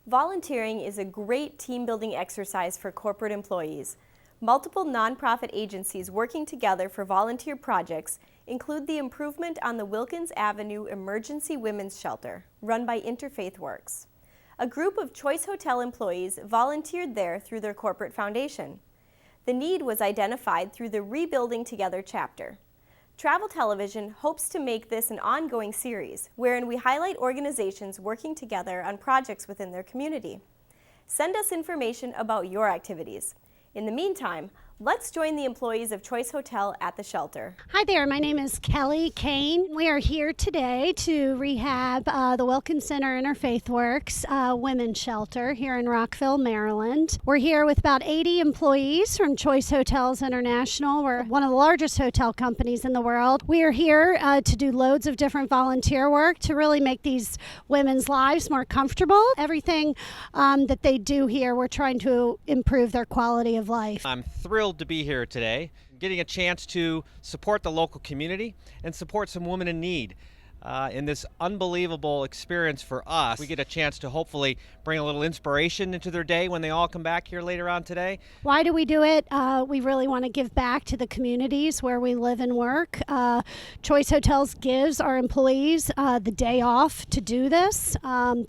Volunteering is a great team-building exercise for corporate employees. Multiple nonprofit agencies working together for volunteer projects include the improvement on the Wilkins Avenue Emergency Women's Shelter, run by Interfaith Works. A group of Choice Hotel employees volunteered there through their corporate foundation. The need was identified through the Rebuilding Together chapter. Travel Television hopes to make this an ongoing series wherein we highlight organizations working together on projects within their community. Send us information about your activities. In the meantime, let's join the employees of Choice Hotel at the shelter. Hi there, my name is Kelly Kane. We are here today to rehab the Wilkins Center Interfaith Works Women's Shelter here in Rockville, Maryland. We're here with about 80 employees from Choice Hotels International. We're one of the largest hotel companies in the world. We are here to do loads of different volunteer work to really make these women's lives more comfortable. Everything that they do here, we're trying to improve their quality of life. I'm thrilled to be here today, getting a chance to support the local community and support some women in need. In this unbelievable experience for us, we get a chance to hopefully bring a little inspiration into their day when they all come back here later on today. Why do we do it? We really want to give back to the communities where we live and work. Choice Hotels gives our employees the day off to do this.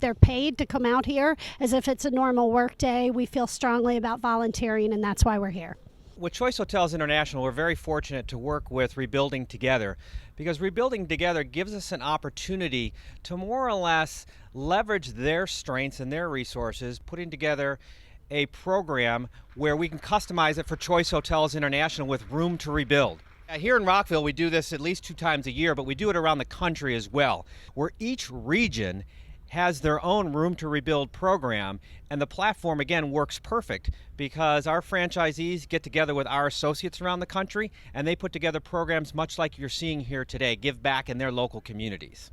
They're paid to come out here as if it's a normal work day. We feel strongly about volunteering, and that's why we're here. With Choice Hotels International, we're very fortunate to work with Rebuilding Together, because Rebuilding Together gives us an opportunity to more or less leverage their strengths and their resources, putting together a program where we can customize it for Choice Hotels International with room to rebuild. Here in Rockville, we do this at least 2 times a year, but we do it around the country as well, where each region has their own room to rebuild program, and the platform again works perfect because our franchisees get together with our associates around the country and they put together programs much like you're seeing here today, give back in their local communities.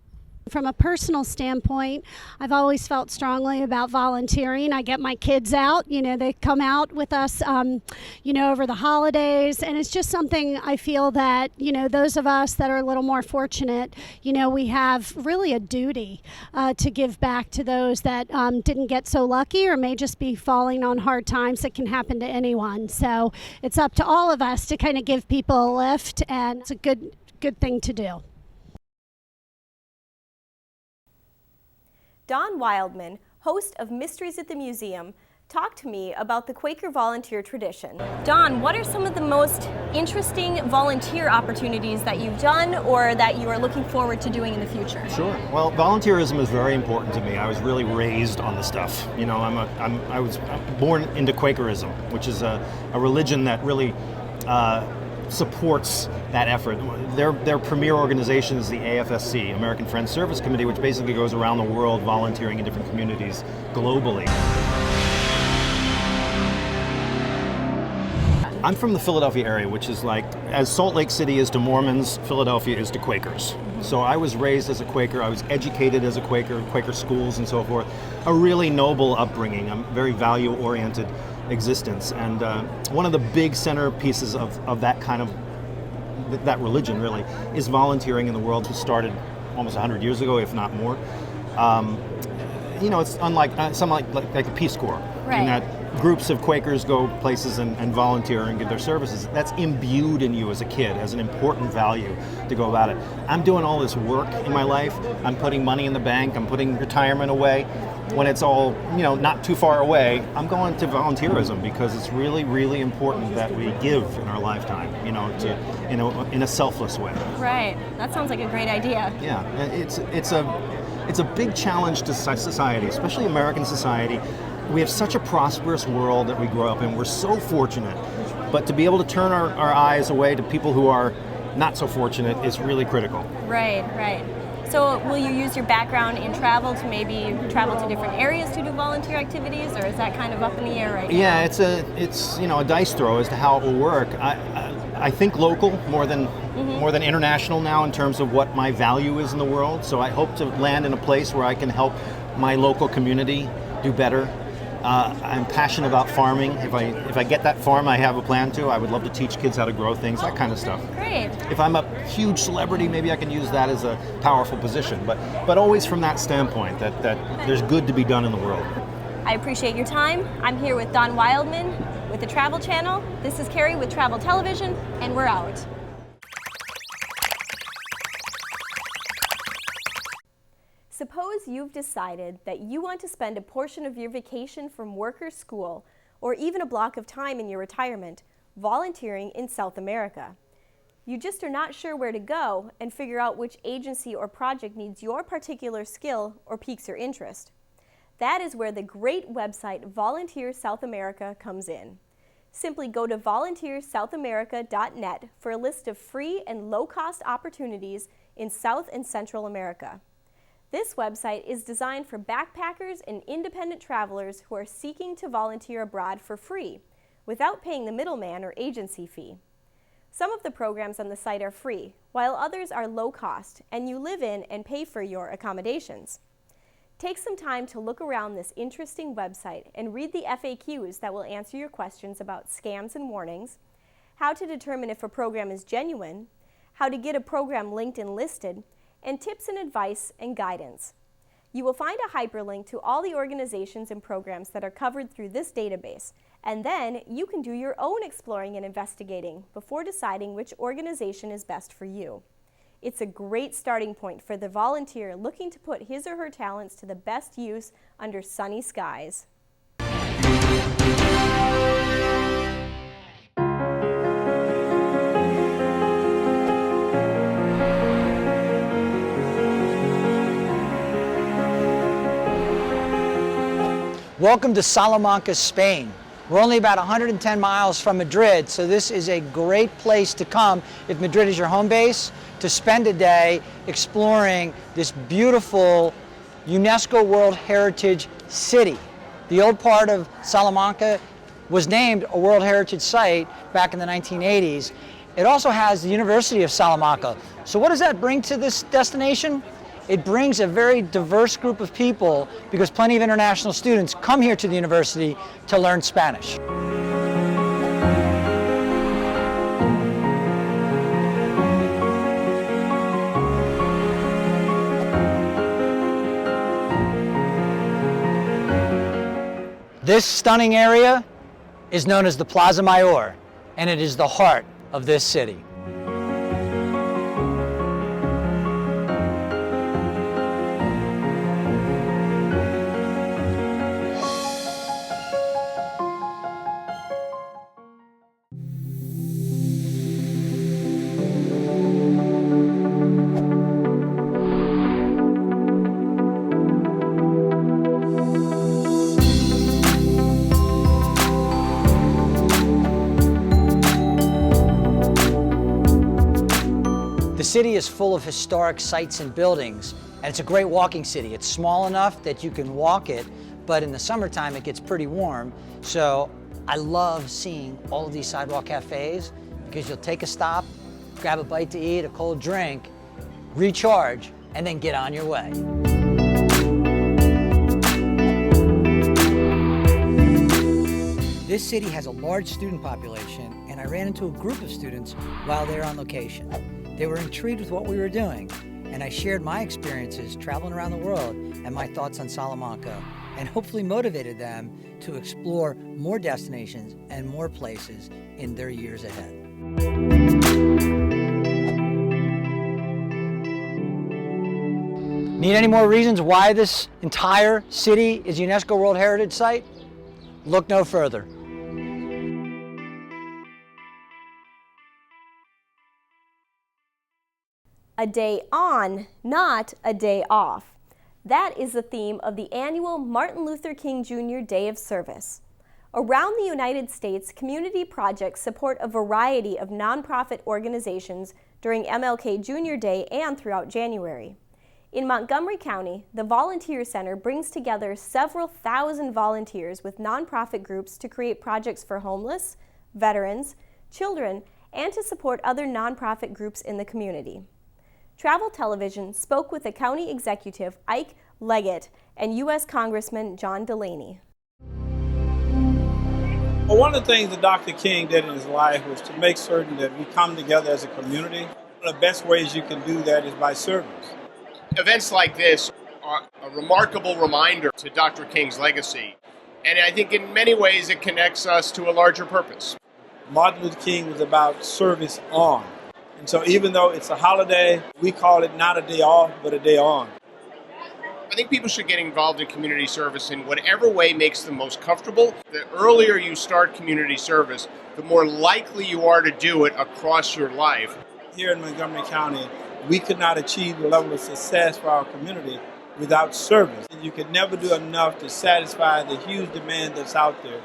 From a personal standpoint, I've always felt strongly about volunteering. I get my kids out, they come out with us, over the holidays, and it's just something I feel that, those of us that are a little more fortunate, we have really a duty to give back to those that didn't get so lucky or may just be falling on hard times that can happen to anyone. So it's up to all of us to kind of give people a lift, and it's a good thing to do. Don Wildman, host of Mysteries at the Museum, talked to me about the Quaker volunteer tradition. Don, what are some of the most interesting volunteer opportunities that you've done or that you are looking forward to doing in the future? Sure. Well, volunteerism is very important to me. I was really raised on the stuff. I was born into Quakerism, which is a religion that really supports that effort. Their premier organization is the AFSC, American Friends Service Committee, which basically goes around the world volunteering in different communities globally. I'm from the Philadelphia area, which is like, as Salt Lake City is to Mormons, Philadelphia is to Quakers. So I was raised as a Quaker, I was educated as a Quaker, Quaker schools and so forth. A really noble upbringing, a very value-oriented existence. And one of the big centerpieces of that kind of, that religion really, is volunteering in the world, which started almost 100 years ago, if not more. It's unlike something like the Peace Corps, right, in that groups of Quakers go places and volunteer and give their services. That's imbued in you as a kid as an important value to go about it. I'm doing all this work in my life. I'm putting money in the bank. I'm putting retirement away. When it's all, not too far away, I'm going to volunteerism because it's really, really important that we give in our lifetime, in a selfless way. Right. That sounds like a great idea. Yeah. It's a big challenge to society, especially American society. We have such a prosperous world that we grow up in. We're so fortunate. But to be able to turn our eyes away to people who are not so fortunate is really critical. Right, right. So will you use your background in travel to maybe travel to different areas to do volunteer activities, or is that kind of up in the air right now? Yeah, it's a dice throw as to how it will work. I think local more than international now in terms of what my value is in the world. So I hope to land in a place where I can help my local community do better. I'm passionate about farming. If I get that farm, I have a plan to. I would love to teach kids how to grow things, that kind of stuff. Great. If I'm a huge celebrity, maybe I can use that as a powerful position. But always from that standpoint, that there's good to be done in the world. I appreciate your time. I'm here with Don Wildman with the Travel Channel. This is Carrie with Travel Television, and we're out. Suppose you've decided that you want to spend a portion of your vacation from work or school, or even a block of time in your retirement, volunteering in South America. You just are not sure where to go and figure out which agency or project needs your particular skill or piques your interest. That is where the great website Volunteer South America comes in. Simply go to volunteersouthamerica.net for a list of free and low-cost opportunities in South and Central America. This website is designed for backpackers and independent travelers who are seeking to volunteer abroad for free, without paying the middleman or agency fee. Some of the programs on the site are free, while others are low cost, and you live in and pay for your accommodations. Take some time to look around this interesting website and read the FAQs that will answer your questions about scams and warnings, how to determine if a program is genuine, how to get a program linked and listed, and tips and advice and guidance. You will find a hyperlink to all the organizations and programs that are covered through this database, and then you can do your own exploring and investigating before deciding which organization is best for you. It's a great starting point for the volunteer looking to put his or her talents to the best use under sunny skies. Welcome to Salamanca, Spain. We're only about 110 miles from Madrid, so this is a great place to come if Madrid is your home base, to spend a day exploring this beautiful UNESCO World Heritage City. The old part of Salamanca was named a World Heritage Site back in the 1980s. It also has the University of Salamanca. So what does that bring to this destination? It brings a very diverse group of people because plenty of international students come here to the university to learn Spanish. This stunning area is known as the Plaza Mayor, and it is the heart of this city. The city is full of historic sites and buildings, and it's a great walking city. It's small enough that you can walk it, but in the summertime it gets pretty warm. So I love seeing all of these sidewalk cafes because you'll take a stop, grab a bite to eat, a cold drink, recharge, and then get on your way. This city has a large student population, and I ran into a group of students while they were on location. They were intrigued with what we were doing, and I shared my experiences traveling around the world and my thoughts on Salamanca, and hopefully motivated them to explore more destinations and more places in their years ahead. Need any more reasons why this entire city is UNESCO World Heritage Site? Look no further. A day on, not a day off. That is the theme of the annual Martin Luther King Jr. Day of Service. Around the United States, community projects support a variety of nonprofit organizations during MLK Jr. Day and throughout January. In Montgomery County, the Volunteer Center brings together several thousand volunteers with nonprofit groups to create projects for homeless, veterans, children, and to support other nonprofit groups in the community. Travel Television spoke with the County Executive Ike Legett and U.S. Congressman John Delaney. Well, one of the things that Dr. King did in his life was to make certain that we come together as a community. One of the best ways you can do that is by service. Events like this are a remarkable reminder to Dr. King's legacy, and I think in many ways it connects us to a larger purpose. Martin Luther King was about service on. And so even though it's a holiday, we call it not a day off, but a day on. I think people should get involved in community service in whatever way makes them most comfortable. The earlier you start community service, the more likely you are to do it across your life. Here in Montgomery County, we could not achieve the level of success for our community without service. And you could never do enough to satisfy the huge demand that's out there.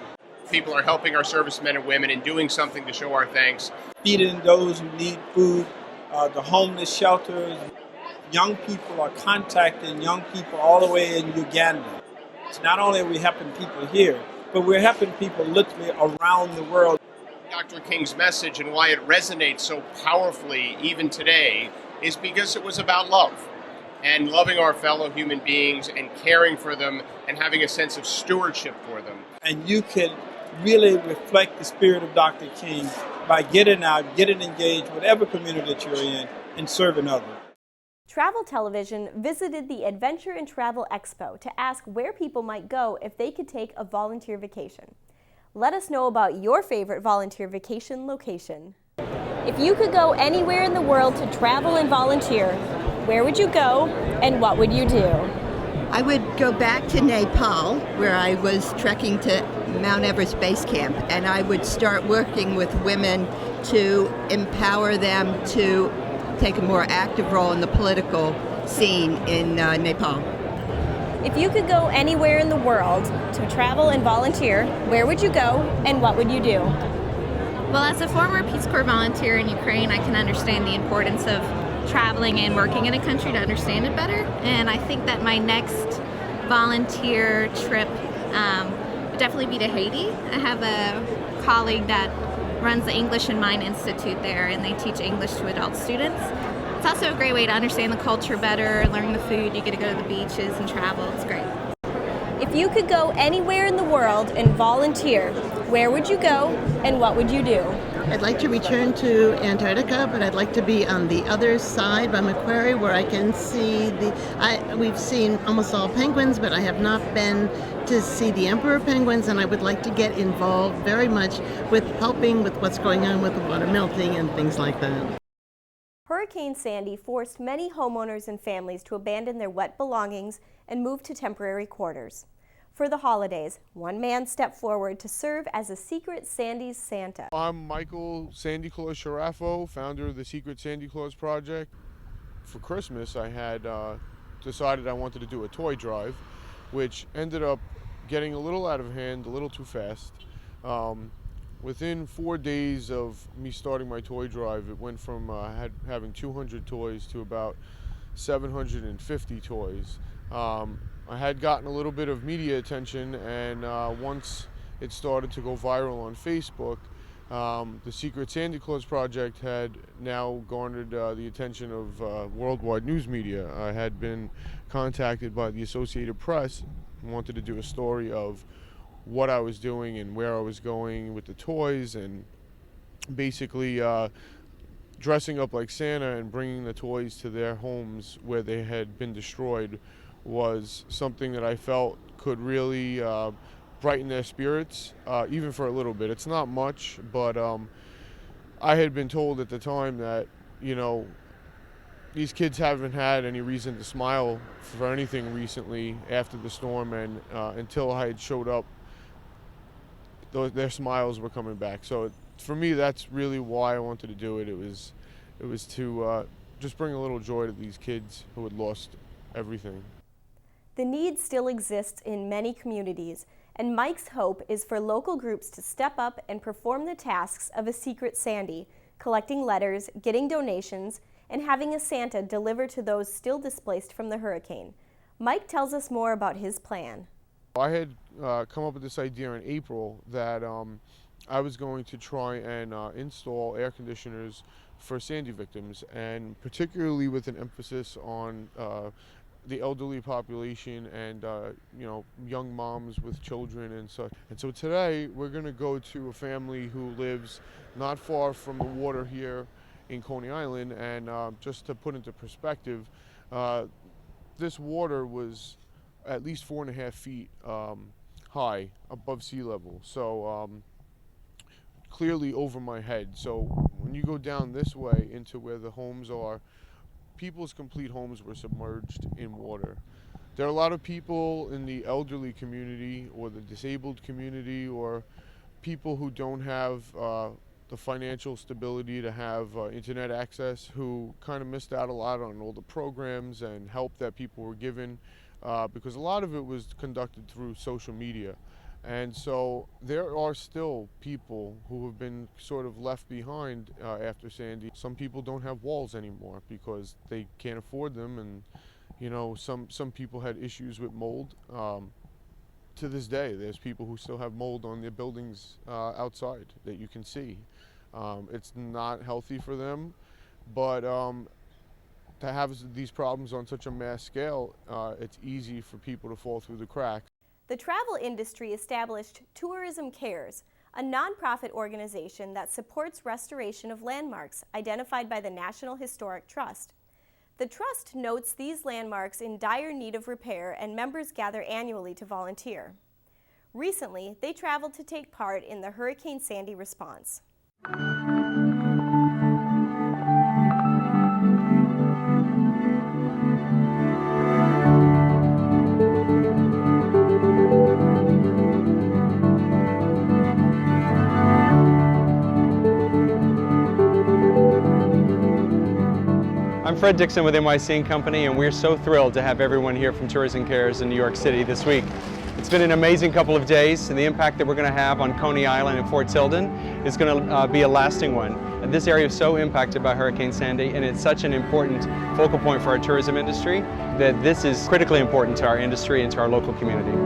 People are helping our servicemen and women and doing something to show our thanks. Feeding those who need food, the homeless shelters. Young people are contacting young people all the way in Uganda. So not only are we helping people here, but we're helping people literally around the world. Dr. King's message and why it resonates so powerfully even today is because it was about love and loving our fellow human beings and caring for them and having a sense of stewardship for them. And you can really reflect the spirit of Dr. King by getting out, getting engaged, whatever community that you're in, and serving others. Travel Television visited the Adventure and Travel Expo to ask where people might go if they could take a volunteer vacation. Let us know about your favorite volunteer vacation location. If you could go anywhere in the world to travel and volunteer, where would you go and what would you do? I would go back to Nepal, where I was trekking to Mount Everest Base Camp, and I would start working with women to empower them to take a more active role in the political scene in Nepal. If you could go anywhere in the world to travel and volunteer, where would you go and what would you do? Well, as a former Peace Corps volunteer in Ukraine, I can understand the importance of traveling and working in a country to understand it better. And I think that my next volunteer trip would definitely be to Haiti. I have a colleague that runs the English and Mind Institute there, and they teach English to adult students. It's also a great way to understand the culture better, learn the food. You get to go to the beaches and travel. It's great. If you could go anywhere in the world and volunteer, where would you go and what would you do? I'd like to return to Antarctica, but I'd like to be on the other side by Macquarie, where I can see we've seen almost all penguins, but I have not been to see the emperor penguins, and I would like to get involved very much with helping with what's going on with the water melting and things like that. Hurricane Sandy forced many homeowners and families to abandon their wet belongings and move to temporary quarters. For the holidays, one man stepped forward to serve as a Secret Sandy's Santa. I'm Michael Sandy Claus Sharafo, founder of the Secret Sandy Claus Project. For Christmas, I had decided I wanted to do a toy drive, which ended up getting a little out of hand, a little too fast. Within 4 days of me starting my toy drive, it went from having 200 toys to about 750 toys. I had gotten a little bit of media attention, and once it started to go viral on Facebook, the Secret Santa Claus Project had now garnered the attention of worldwide news media. I had been contacted by the Associated Press and wanted to do a story of what I was doing and where I was going with the toys, and basically dressing up like Santa and bringing the toys to their homes where they had been destroyed was something that I felt could really brighten their spirits, even for a little bit. It's not much, but I had been told at the time that, you know, these kids haven't had any reason to smile for anything recently after the storm, and until I had showed up, their smiles were coming back. So for me, that's really why I wanted to do it. It was to just bring a little joy to these kids who had lost everything. The need still exists in many communities, and Mike's hope is for local groups to step up and perform the tasks of a Secret Sandy, collecting letters, getting donations, and having a Santa deliver to those still displaced from the hurricane. Mike tells us more about his plan. I had come up with this idea in April that I was going to try and install air conditioners for Sandy victims, and particularly with an emphasis on the elderly population and young moms with children and such. And so today we're going to go to a family who lives not far from the water here in Coney Island, and just to put into perspective, this water was at least 4.5 feet high above sea level, so clearly over my head. So when you go down this way into where the homes are, people's complete homes were submerged in water. There are a lot of people in the elderly community or the disabled community or people who don't have the financial stability to have internet access, who kind of missed out a lot on all the programs and help that people were given, because a lot of it was conducted through social media. And so there are still people who have been sort of left behind after Sandy. Some people don't have walls anymore because they can't afford them, and some people had issues with mold. To this day, there's people who still have mold on their buildings outside that you can see. It's not healthy for them, but to have these problems on such a mass scale, it's easy for people to fall through the cracks. The travel industry established Tourism Cares, a nonprofit organization that supports restoration of landmarks identified by the National Historic Trust. The Trust notes these landmarks in dire need of repair, and members gather annually to volunteer. Recently, they traveled to take part in the Hurricane Sandy response. I'm Fred Dixon with NYC & Company, and we're so thrilled to have everyone here from Tourism Cares in New York City this week. It's been an amazing couple of days, and the impact that we're going to have on Coney Island and Fort Tilden is going to be a lasting one. And this area is so impacted by Hurricane Sandy, and it's such an important focal point for our tourism industry that this is critically important to our industry and to our local community.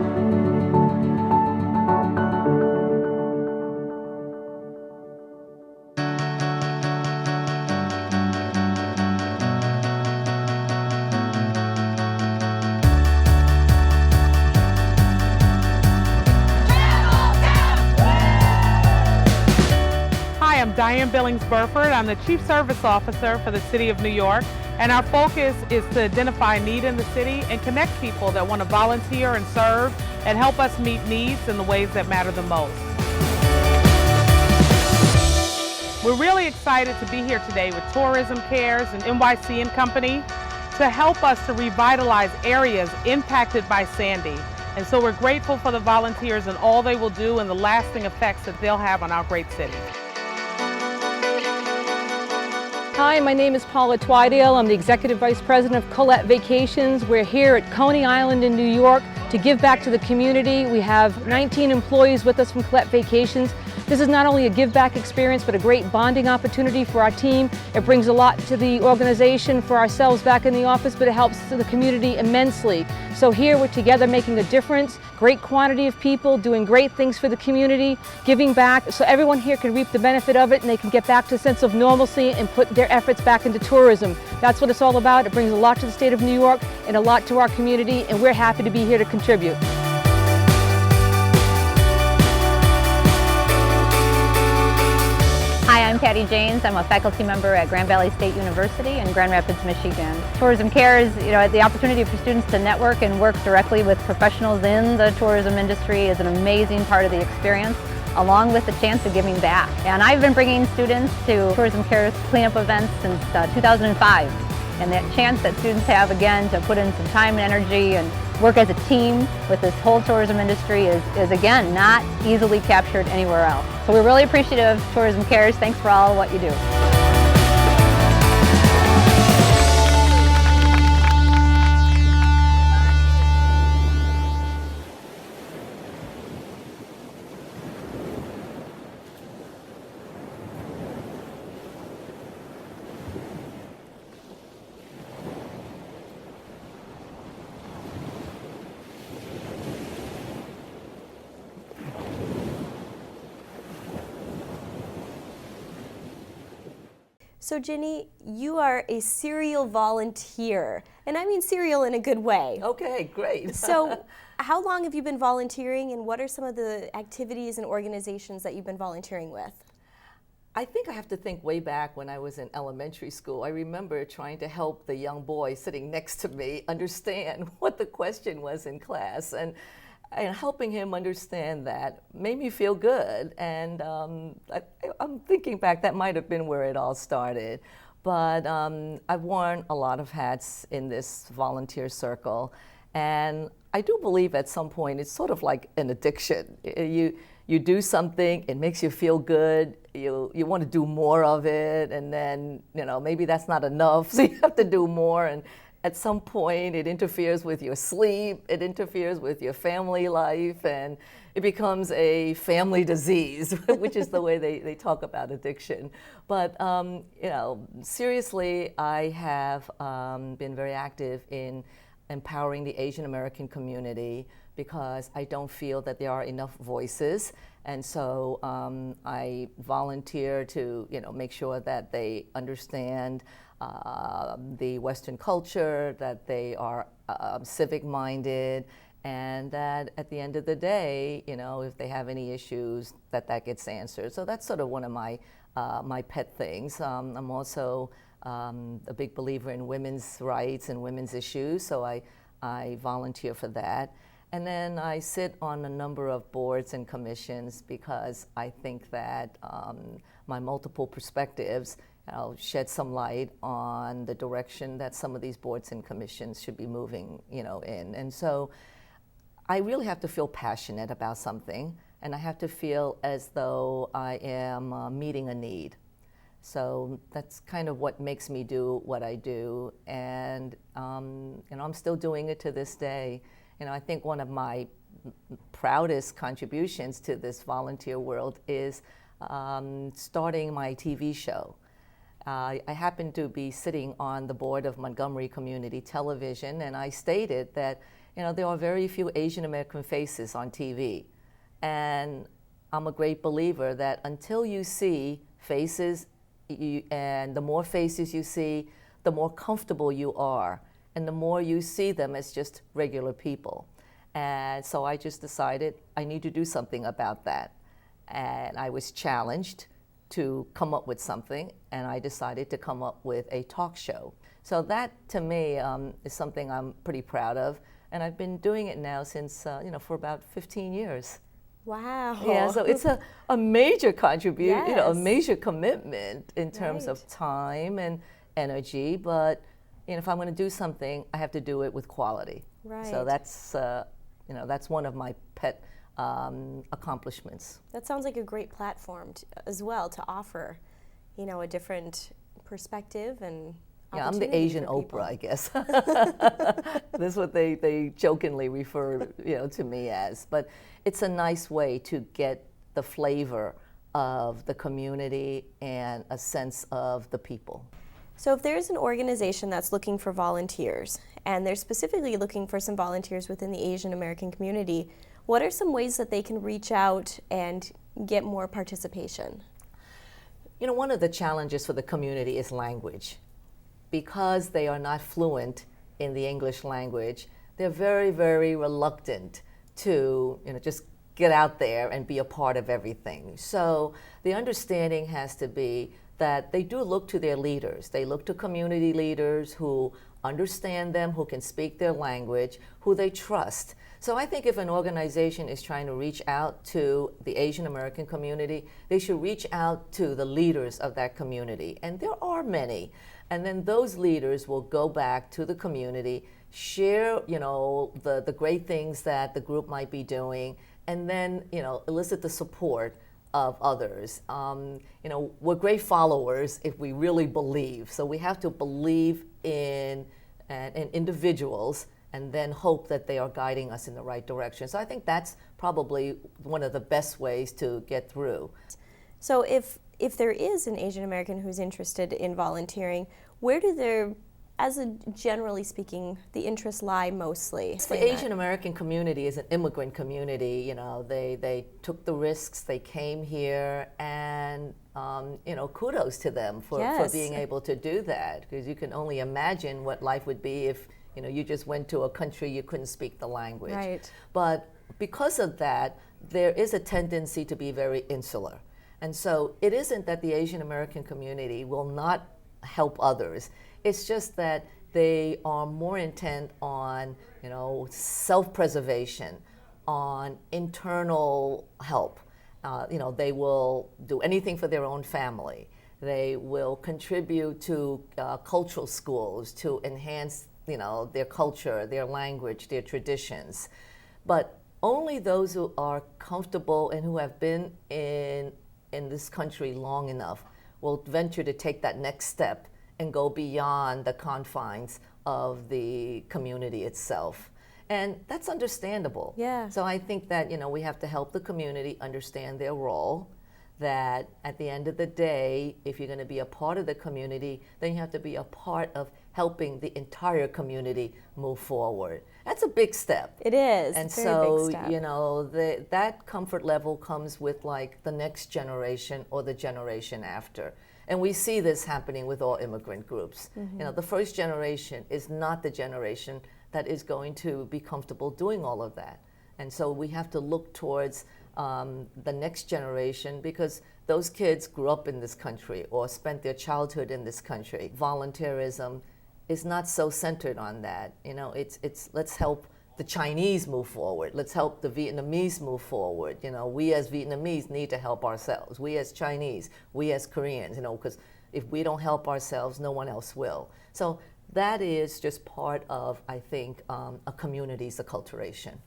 Diane Billings-Burford. I'm the Chief Service Officer for the City of New York, and our focus is to identify need in the city and connect people that want to volunteer and serve and help us meet needs in the ways that matter the most. We're really excited to be here today with Tourism Cares and NYC & Company to help us to revitalize areas impacted by Sandy. And so we're grateful for the volunteers and all they will do and the lasting effects that they'll have on our great city. Hi, my name is Paula Twydale. I'm the Executive Vice President of Colette Vacations. We're here at Coney Island in New York to give back to the community. We have 19 employees with us from Colette Vacations. This is not only a give back experience, but a great bonding opportunity for our team. It brings a lot to the organization for ourselves back in the office, but it helps the community immensely. So here we're together making a difference, great quantity of people doing great things for the community, giving back, so everyone here can reap the benefit of it and they can get back to a sense of normalcy and put their efforts back into tourism. That's what it's all about. It brings a lot to the state of New York and a lot to our community, and we're happy to be here to contribute. Hi, I'm Patty Janes. I'm a faculty member at Grand Valley State University in Grand Rapids, Michigan. Tourism Cares, the opportunity for students to network and work directly with professionals in the tourism industry is an amazing part of the experience, along with the chance of giving back. And I've been bringing students to Tourism Cares cleanup events since 2005. And that chance that students have again to put in some time and energy and work as a team with this whole tourism industry is again not easily captured anywhere else. So we're really appreciative of Tourism Cares. Thanks for all what you do. So Ginny, you are a serial volunteer, and I mean serial in a good way. Okay, great. So how long have you been volunteering, and what are some of the activities and organizations that you've been volunteering with? I think I have to think way back when I was in elementary school. I remember trying to help the young boy sitting next to me understand what the question was in class, and helping him understand that made me feel good. And I'm thinking back, that might have been where it all started. But I've worn a lot of hats in this volunteer circle, and I do believe at some point it's sort of like an addiction. You do something, it makes you feel good, you want to do more of it, and then maybe that's not enough, so you have to do more, and at some point it interferes with your sleep, it interferes with your family life, and it becomes a family disease, which is the way they talk about addiction. But seriously, I have been very active in empowering the Asian American community, because I don't feel that there are enough voices. And so I volunteer to make sure that they understand the Western culture, that they are civic-minded, and that at the end of the day, if they have any issues, that gets answered. So that's sort of one of my pet things. I'm also a big believer in women's rights and women's issues, so I volunteer for that. And then I sit on a number of boards and commissions, because I think that my multiple perspectives shed some light on the direction that some of these boards and commissions should be moving in. And so I really have to feel passionate about something, and I have to feel as though I am meeting a need. So that's kind of what makes me do what I do, and I'm still doing it to this day. I think one of my proudest contributions to this volunteer world is starting my TV show. I happen to be sitting on the board of Montgomery Community Television, and I stated that there are very few Asian American faces on TV, and I'm a great believer that until you see faces, and the more faces you see, the more comfortable you are, and the more you see them as just regular people. And so I just decided I need to do something about that. And I was challenged to come up with something, and I decided to come up with a talk show. So that, to me, is something I'm pretty proud of, and I've been doing it now since, for about 15 years. Wow. Yeah, so it's a major contribution, Yes. a major commitment in terms of time and energy, but if I'm going to do something, I have to do it with quality. Right. So that's one of my pet accomplishments. That sounds like a great platform as well to offer, a different perspective and Yeah, I'm the Asian Oprah, I guess. That's what they jokingly refer to me as. But it's a nice way to get the flavor of the community and a sense of the people. So if there's an organization that's looking for volunteers, and they're specifically looking for some volunteers within the Asian American community, what are some ways that they can reach out and get more participation? One of the challenges for the community is language. Because they are not fluent in the English language, they're very, very reluctant to just get out there and be a part of everything. So the understanding has to be that they do look to their leaders. They look to community leaders who understand them, who can speak their language, who they trust. So I think if an organization is trying to reach out to the Asian American community, they should reach out to the leaders of that community. And there are many. And then those leaders will go back to the community, share, the great things that the group might be doing, and then, elicit the support of others. We're great followers if we really believe. So we have to believe in individuals and then hope that they are guiding us in the right direction. So I think that's probably one of the best ways to get through. So if there is an Asian American who's interested in volunteering, where do their generally speaking, the interests lie mostly? The Asian American community is an immigrant community. You know, they took the risks, they came here, and you know, kudos to them for being able to do that, because you can only imagine what life would be if, you know, you just went to a country you couldn't speak the language. Right. But because of that, there is a tendency to be very insular. And so it isn't that the Asian American community will not help others. It's just that they are more intent on, you know, self-preservation, on internal help. You know, they will do anything for their own family. They will contribute to cultural schools to enhance, you know, their culture, their language, their traditions. But only those who are comfortable and who have been in this country long enough will venture to take that next step and go beyond the confines of the community itself. And that's understandable. Yeah. So I think that, you know, we have to help the community understand their role, that at the end of the day, if you're going to be a part of the community, then you have to be a part of helping the entire community move forward. That's a big step. It is. And it's a very so, big step. you know, that comfort level comes with like the next generation or the generation after. And we see this happening with all immigrant groups. Mm-hmm. You know, the first generation is not the generation that is going to be comfortable doing all of that. And so we have to look towards the next generation, because those kids grew up in this country or spent their childhood in this country. Volunteerism is not so centered on that. You know, it's let's help the Chinese move forward. Let's help the Vietnamese move forward. You know, we as Vietnamese need to help ourselves. We as Chinese, we as Koreans, you know, because if we don't help ourselves, no one else will. So that is just part of, I think, a community's acculturation.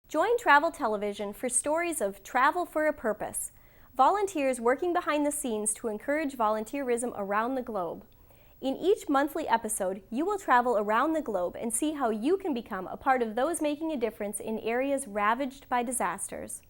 Join Travel Television for stories of travel for a purpose. Volunteers working behind the scenes to encourage volunteerism around the globe. In each monthly episode, you will travel around the globe and see how you can become a part of those making a difference in areas ravaged by disasters.